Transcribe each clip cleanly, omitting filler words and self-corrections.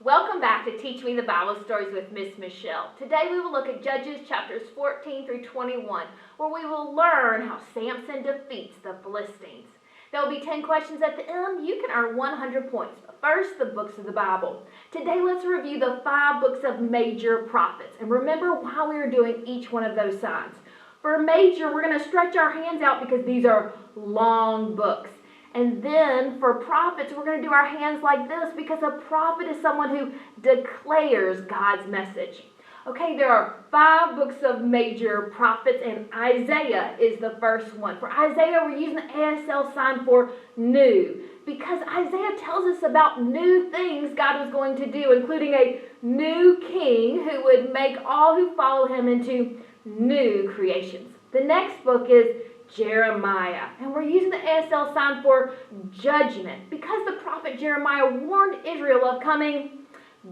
Welcome back to Teach Me the Bible Stories with Miss Michelle. Today we will look at Judges chapters 14 through 21, where we will learn how Samson defeats the Philistines. There will be 10 questions at the end. You can earn 100 points. But first, the books of the Bible. Today let's review the 5 books of major prophets. And remember why we are doing each one of those signs. For major, we're going to stretch our hands out because these are long books. And then for prophets, we're going to do our hands like this because a prophet is someone who declares God's message. Okay, there are 5 books of major prophets, and Isaiah is the first one. For Isaiah, we're using the ASL sign for new because Isaiah tells us about new things God was going to do, including a new king who would make all who follow him into new creations. The next book is Jeremiah, and we're using the ASL sign for judgment because the prophet Jeremiah warned Israel of coming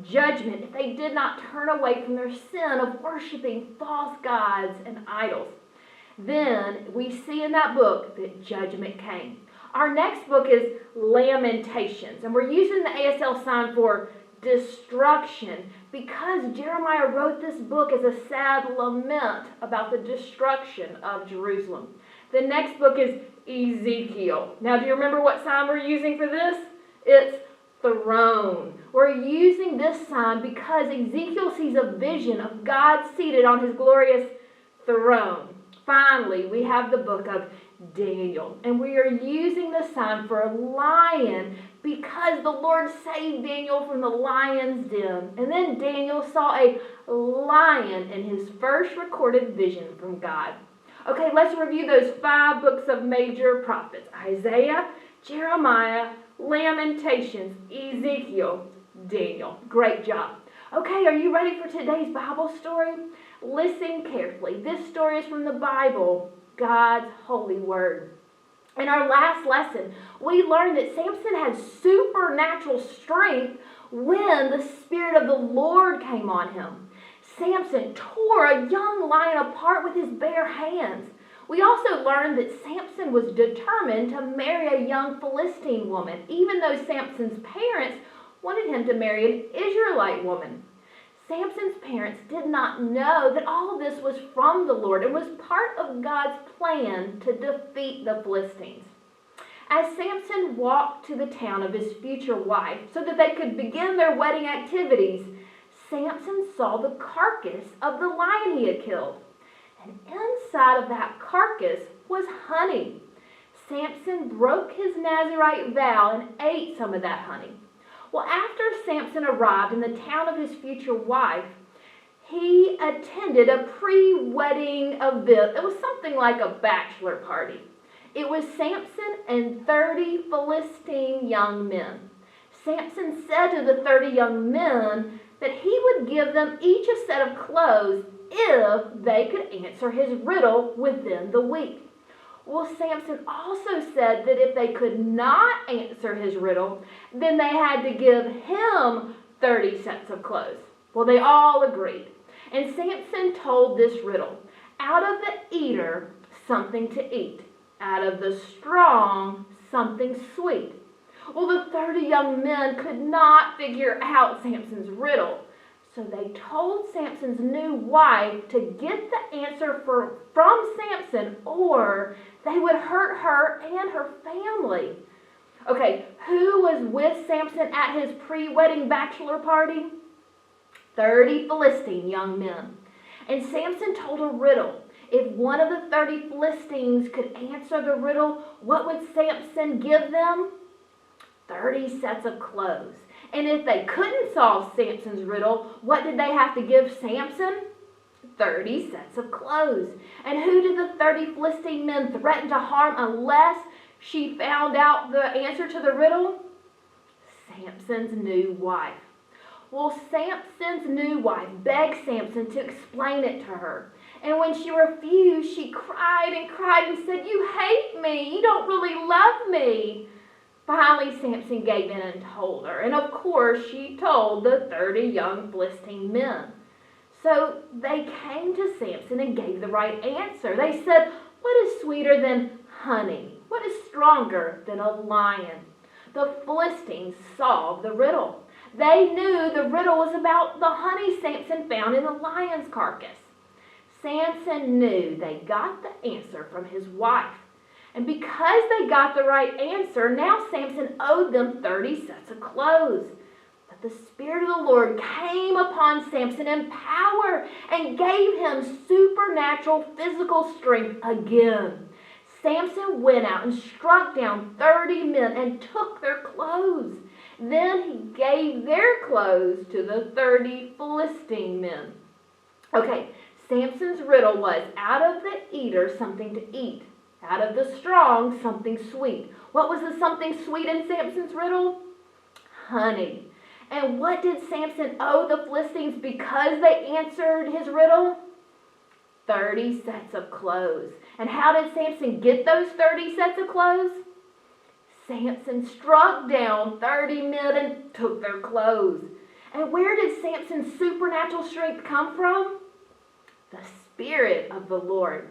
judgment if they did not turn away from their sin of worshiping false gods and idols. Then we see in that book that judgment came. Our next book is Lamentations, and we're using the ASL sign for destruction because Jeremiah wrote this book as a sad lament about the destruction of Jerusalem. The next book is Ezekiel. Now, do you remember what sign we're using for this? It's throne. We're using this sign because Ezekiel sees a vision of God seated on his glorious throne. Finally, we have the book of Daniel, and we are using the sign for a lion because the Lord saved Daniel from the lion's den. And then Daniel saw a lion in his first recorded vision from God. Okay, let's review those 5 books of major prophets. Isaiah, Jeremiah, Lamentations, Ezekiel, Daniel. Great job. Okay, are you ready for today's Bible story? Listen carefully. This story is from the Bible, God's holy word. In our last lesson, we learned that Samson had supernatural strength when the Spirit of the Lord came on him. Samson tore a young lion apart with his bare hands. We also learned that Samson was determined to marry a young Philistine woman, even though Samson's parents wanted him to marry an Israelite woman. Samson's parents did not know that all of this was from the Lord and was part of God's plan to defeat the Philistines. As Samson walked to the town of his future wife so that they could begin their wedding activities, Samson saw the carcass of the lion he had killed. And inside of that carcass was honey. Samson broke his Nazirite vow and ate some of that honey. Well, after Samson arrived in the town of his future wife, he attended a pre-wedding event. It was something like a bachelor party. It was Samson and 30 Philistine young men. Samson said to the 30 young men that he would give them each a set of clothes if they could answer his riddle within the week. Well, Samson also said that if they could not answer his riddle, then they had to give him 30 sets of clothes. Well, they all agreed. And Samson told this riddle: out of the eater, something to eat. Out of the strong, something sweet. Well, the 30 young men could not figure out Samson's riddle. So they told Samson's new wife to get the answer from Samson or they would hurt her and her family. Okay, who was with Samson at his pre-wedding bachelor party? 30 Philistine young men. And Samson told a riddle. If one of the 30 Philistines could answer the riddle, what would Samson give them? 30 sets of clothes. And if they couldn't solve Samson's riddle, what did they have to give Samson? 30 sets of clothes. And who did the 30 Philistine men threaten to harm unless she found out the answer to the riddle? Samson's new wife. Well, Samson's new wife begged Samson to explain it to her. And when she refused, she cried and said, "You hate me. You don't really love me." Finally, Samson gave in and told her. And of course, she told the 30 young Philistine men. So they came to Samson and gave the right answer. They said, "What is sweeter than honey? What is stronger than a lion?" The Philistines solved the riddle. They knew the riddle was about the honey Samson found in the lion's carcass. Samson knew they got the answer from his wife. And because they got the right answer, now Samson owed them 30 sets of clothes. But the Spirit of the Lord came upon Samson in power and gave him supernatural physical strength again. Samson went out and struck down 30 men and took their clothes. Then he gave their clothes to the 30 Philistine men. Okay, Samson's riddle was, out of the eater, something to eat. Out of the strong, something sweet. What was the something sweet in Samson's riddle? Honey. And what did Samson owe the Philistines because they answered his riddle? 30 sets of clothes. And how did Samson get those 30 sets of clothes? Samson struck down 30 men and took their clothes. And where did Samson's supernatural strength come from? The Spirit of the Lord.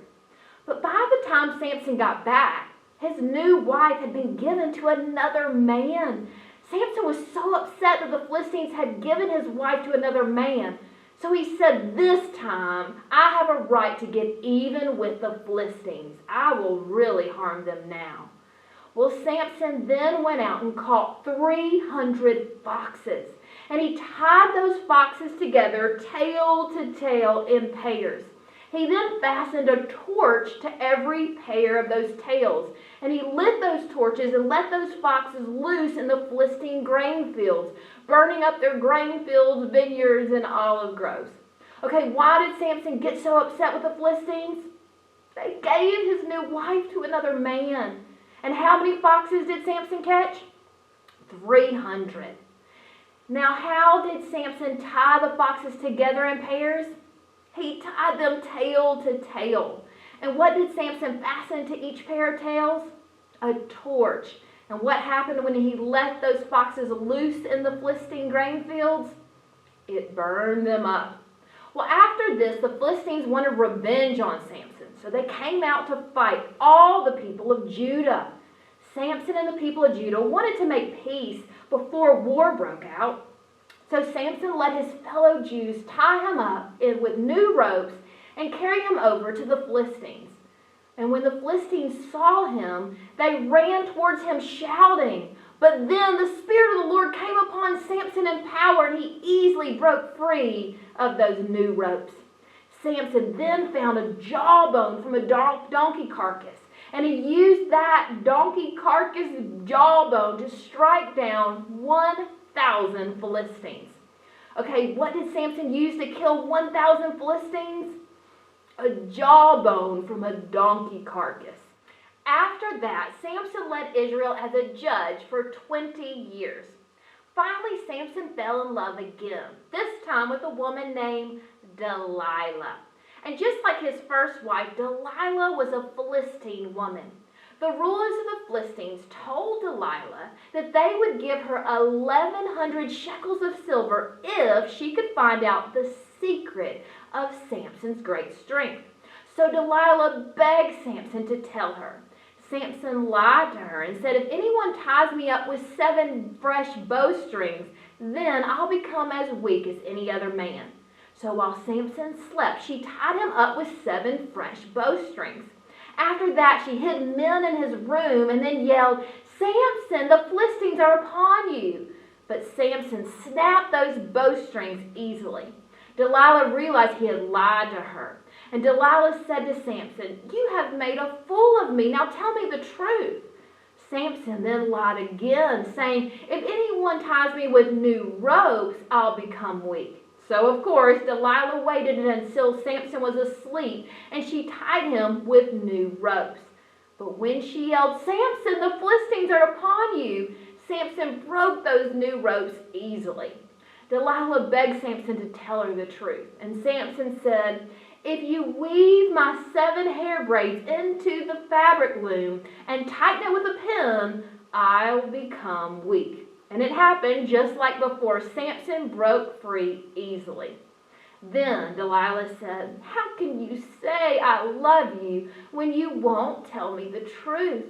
But by the time Samson got back, his new wife had been given to another man. Samson was so upset that the Philistines had given his wife to another man. So he said, this time I have a right to get even with the Philistines. I will really harm them now. Well, Samson then went out and caught 300 foxes. And he tied those foxes together, tail to tail, in pairs. He then fastened a torch to every pair of those tails. And he lit those torches and let those foxes loose in the Philistine grain fields, burning up their grain fields, vineyards, and olive groves. Okay, why did Samson get so upset with the Philistines? They gave his new wife to another man. And how many foxes did Samson catch? 300. Now, how did Samson tie the foxes together in pairs? He tied them tail to tail. And what did Samson fasten to each pair of tails? A torch. And what happened when he let those foxes loose in the Philistine grain fields? It burned them up. Well, after this, the Philistines wanted revenge on Samson. So they came out to fight all the people of Judah. Samson and the people of Judah wanted to make peace before war broke out. So Samson let his fellow Jews tie him up with new ropes and carry him over to the Philistines. And when the Philistines saw him, they ran towards him shouting. But then the Spirit of the Lord came upon Samson in power, and he easily broke free of those new ropes. Samson then found a jawbone from a donkey carcass, and he used that donkey carcass jawbone to strike down 1,000 Philistines. Okay, what did Samson use to kill 1,000 Philistines? A jawbone from a donkey carcass. After that, Samson led Israel as a judge for 20 years. Finally, Samson fell in love again, this time with a woman named Delilah. And just like his first wife, Delilah was a Philistine woman. The rulers of the Philistines told Delilah that they would give her 1,100 shekels of silver if she could find out the secret of Samson's great strength. So Delilah begged Samson to tell her. Samson lied to her and said, if anyone ties me up with 7 fresh bowstrings, then I'll become as weak as any other man. So while Samson slept, she tied him up with 7 fresh bowstrings. After that, she hid men in his room and then yelled, Samson, the Philistines are upon you. But Samson snapped those bowstrings easily. Delilah realized he had lied to her. And Delilah said to Samson, you have made a fool of me. Now tell me the truth. Samson then lied again, saying, if anyone ties me with new ropes, I'll become weak. So, of course, Delilah waited until Samson was asleep, and she tied him with new ropes. But when she yelled, Samson, the Philistines are upon you, Samson broke those new ropes easily. Delilah begged Samson to tell her the truth, and Samson said, if you weave my 7 hair braids into the fabric loom and tighten it with a pin, I'll become weak. And it happened just like before. Samson broke free easily. Then Delilah said, how can you say I love you when you won't tell me the truth?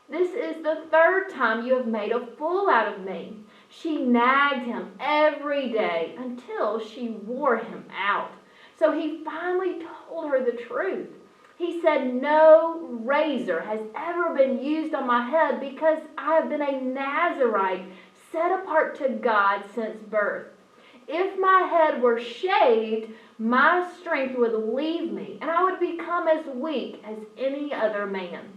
This is the 3rd time you have made a fool out of me. She nagged him every day until she wore him out. So he finally told her the truth. He said, "No razor has ever been used on my head because I have been a Nazarite set apart to God since birth. If my head were shaved, my strength would leave me, and I would become as weak as any other man."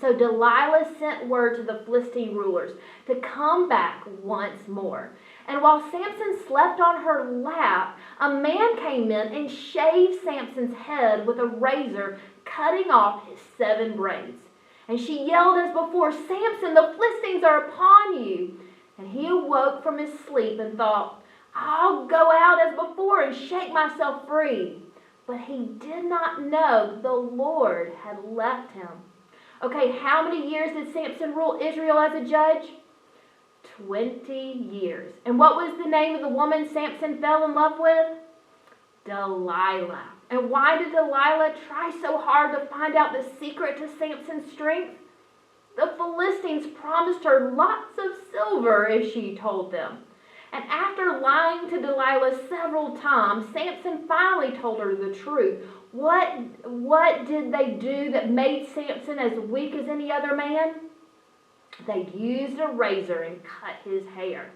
So Delilah sent word to the Philistine rulers to come back once more. And while Samson slept on her lap, a man came in and shaved Samson's head with a razor, cutting off his 7 braids. And she yelled as before, "Samson, the Philistines are upon you." And he awoke from his sleep and thought, "I'll go out as before and shake myself free." But he did not know that the Lord had left him. Okay, how many years did Samson rule Israel as a judge? 20 years. And what was the name of the woman Samson fell in love with? Delilah. And why did Delilah try so hard to find out the secret to Samson's strength? The Philistines promised her lots of silver if she told them. And after lying to Delilah several times, Samson finally told her the truth. What did they do that made Samson as weak as any other man? They used a razor and cut his hair.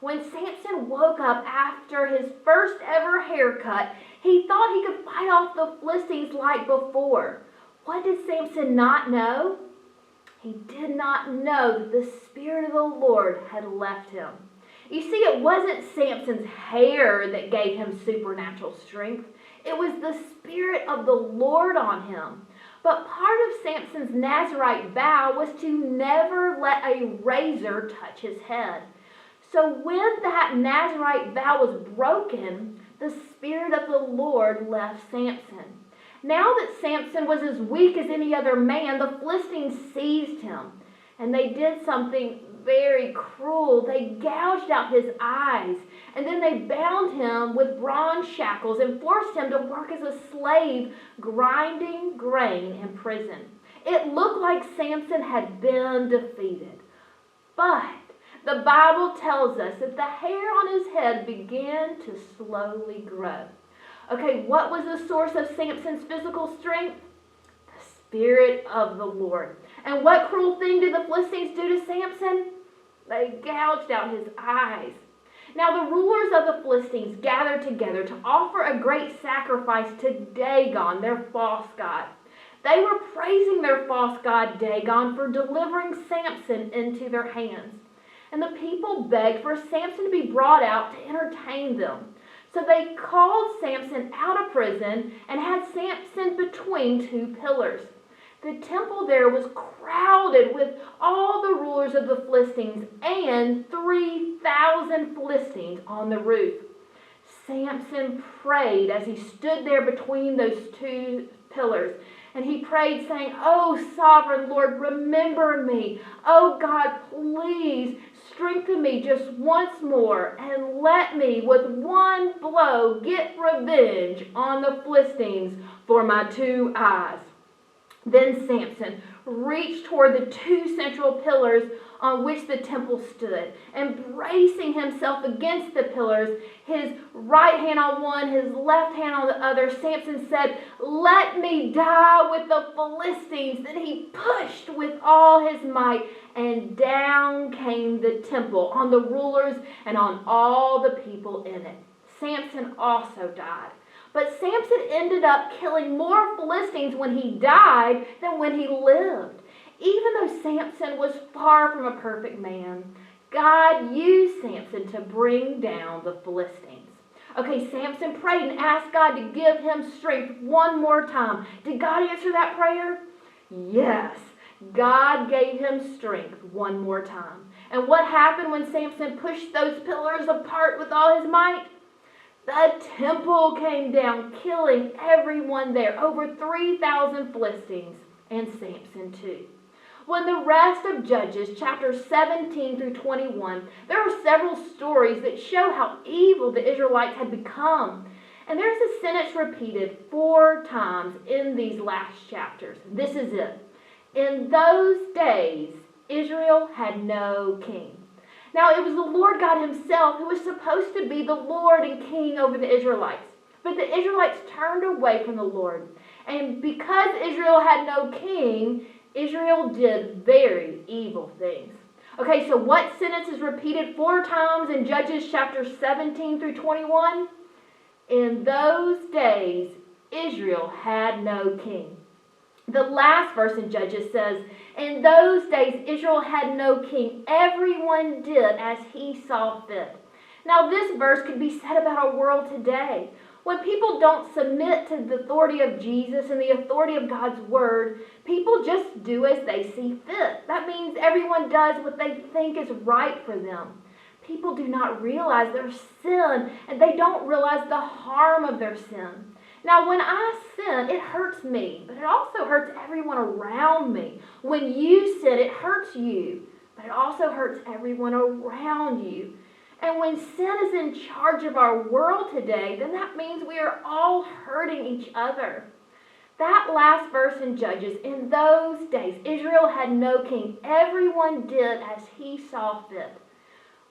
When Samson woke up after his first ever haircut, he thought he could fight off the Philistines like before. What did Samson not know? He did not know that the Spirit of the Lord had left him. You see, it wasn't Samson's hair that gave him supernatural strength. It was the Spirit of the Lord on him. But part of Samson's Nazarite vow was to never let a razor touch his head. So when that Nazarite vow was broken, the Spirit of the Lord left Samson. Now that Samson was as weak as any other man, the Philistines seized him. And they did something very cruel. They gouged out his eyes, and then they bound him with bronze shackles and forced him to work as a slave grinding grain in prison. It looked like Samson had been defeated. But the Bible tells us that the hair on his head began to slowly grow. Okay, what was the source of Samson's physical strength? The Spirit of the Lord. And what cruel thing did the Philistines do to Samson? They gouged out his eyes. Now the rulers of the Philistines gathered together to offer a great sacrifice to Dagon, their false god. They were praising their false god Dagon for delivering Samson into their hands. And the people begged for Samson to be brought out to entertain them. So they called Samson out of prison and had Samson between 2 pillars. The temple there was crowded with all the rulers of the Philistines and 3,000 Philistines on the roof. Samson prayed as he stood there between those 2 pillars. And he prayed saying, "Oh, sovereign Lord, remember me. Oh God, please strengthen me just once more and let me with one blow get revenge on the Philistines for my 2 eyes." Then Samson reached toward the 2 central pillars on which the temple stood, and bracing himself against the pillars, his right hand on one, his left hand on the other, Samson said, "Let me die with the Philistines." Then he pushed with all his might, and down came the temple on the rulers and on all the people in it. Samson also died. But Samson ended up killing more Philistines when he died than when he lived. Even though Samson was far from a perfect man, God used Samson to bring down the Philistines. Okay, Samson prayed and asked God to give him strength one more time. Did God answer that prayer? Yes, God gave him strength one more time. And what happened when Samson pushed those pillars apart with all his might? The temple came down, killing everyone there, over 3,000 Philistines, and Samson too. Well, in the rest of Judges, chapters 17 through 21, there are several stories that show how evil the Israelites had become. And there's a sentence repeated 4 times in these last chapters. This is it. In those days, Israel had no king. Now, it was the Lord God himself who was supposed to be the Lord and King over the Israelites. But the Israelites turned away from the Lord. And because Israel had no king, Israel did very evil things. Okay, so what sentence is repeated 4 times in Judges chapter 17 through 21? In those days, Israel had no king. The last verse in Judges says, in those days, Israel had no king. Everyone did as he saw fit. Now, this verse could be said about our world today. When people don't submit to the authority of Jesus and the authority of God's word, people just do as they see fit. That means everyone does what they think is right for them. People do not realize their sin, and they don't realize the harm of their sin. Now, when I sin, it hurts me, but it also hurts everyone around me. When you sin, it hurts you, but it also hurts everyone around you. And when sin is in charge of our world today, then that means we are all hurting each other. That last verse in Judges, in those days, Israel had no king. Everyone did as he saw fit.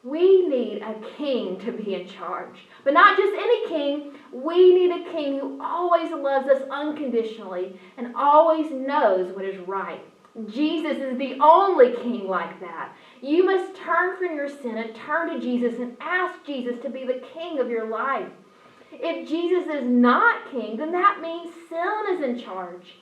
We need a king to be in charge. But not just any king. We need a king who always loves us unconditionally and always knows what is right. Jesus is the only king like that. You must turn from your sin and turn to Jesus and ask Jesus to be the king of your life. If Jesus is not king, then that means sin is in charge.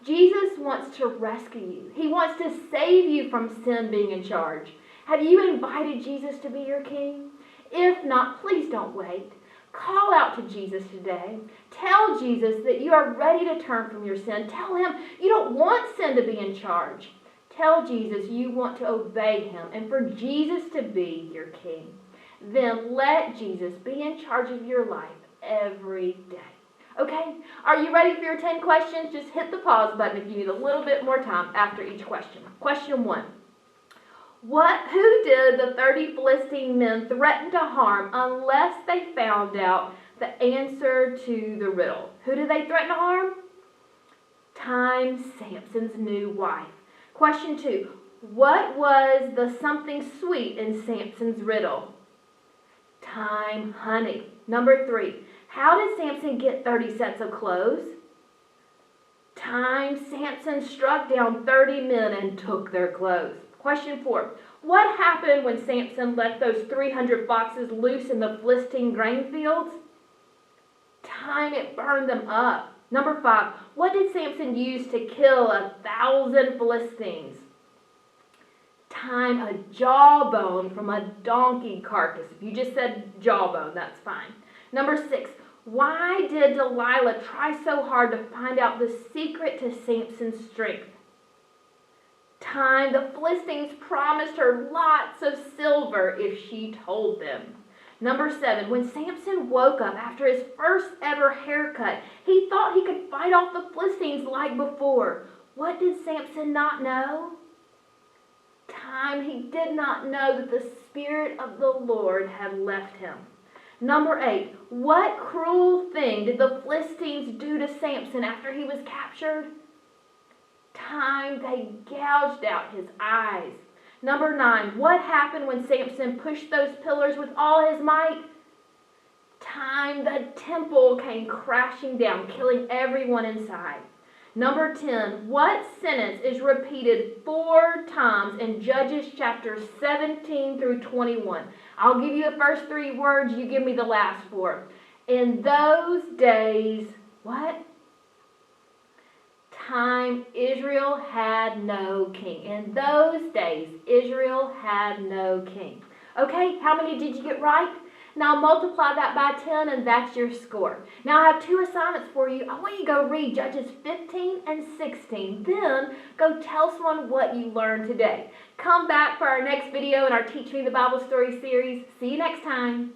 Jesus wants to rescue you. He wants to save you from sin being in charge. Have you invited Jesus to be your king? If not, please don't wait. Call out to Jesus today. Tell Jesus that you are ready to turn from your sin. Tell him you don't want sin to be in charge. Tell Jesus you want to obey him and for Jesus to be your king. Then let Jesus be in charge of your life every day. Okay? Are you ready for your 10 questions? Just hit the pause button if you need a little bit more time after each question. Question 1. Who did the 30 Philistine men threaten to harm unless they found out the answer to the riddle? Who did they threaten to harm? Time, Samson's new wife. Question 2. What was the something sweet in Samson's riddle? Time, honey. Number 3. How did Samson get 30 sets of clothes? Time, Samson struck down 30 men and took their clothes. Question 4. What happened when Samson let those 300 foxes loose in the Philistine grain fields? Time, it burned them up. Number 5. What did Samson use to kill 1,000 Philistines? Time, a jawbone from a donkey carcass. If you just said jawbone, that's fine. Number 6. Why did Delilah try so hard to find out the secret to Samson's strength? Time, the Philistines promised her lots of silver if she told them. Number 7, when Samson woke up after his first ever haircut, he thought he could fight off the Philistines like before. What did Samson not know? Time, he did not know that the Spirit of the Lord had left him. Number 8, what cruel thing did the Philistines do to Samson after he was captured? Time, they gouged out his eyes. Number 9, what happened when Samson pushed those pillars with all his might? Time, the temple came crashing down, killing everyone inside. Number 10, what sentence is repeated 4 times in Judges chapter 17 through 21? I'll give you the first 3 words, you give me the last 4. In those days, what? Time, Israel had no king. In those days, Israel had no king. Okay, how many did you get right? Now multiply that by 10 and that's your score. Now I have 2 assignments for you. I want you to go read Judges 15 and 16. Then go tell someone what you learned today. Come back for our next video in our Teach Me the Bible Story series. See you next time.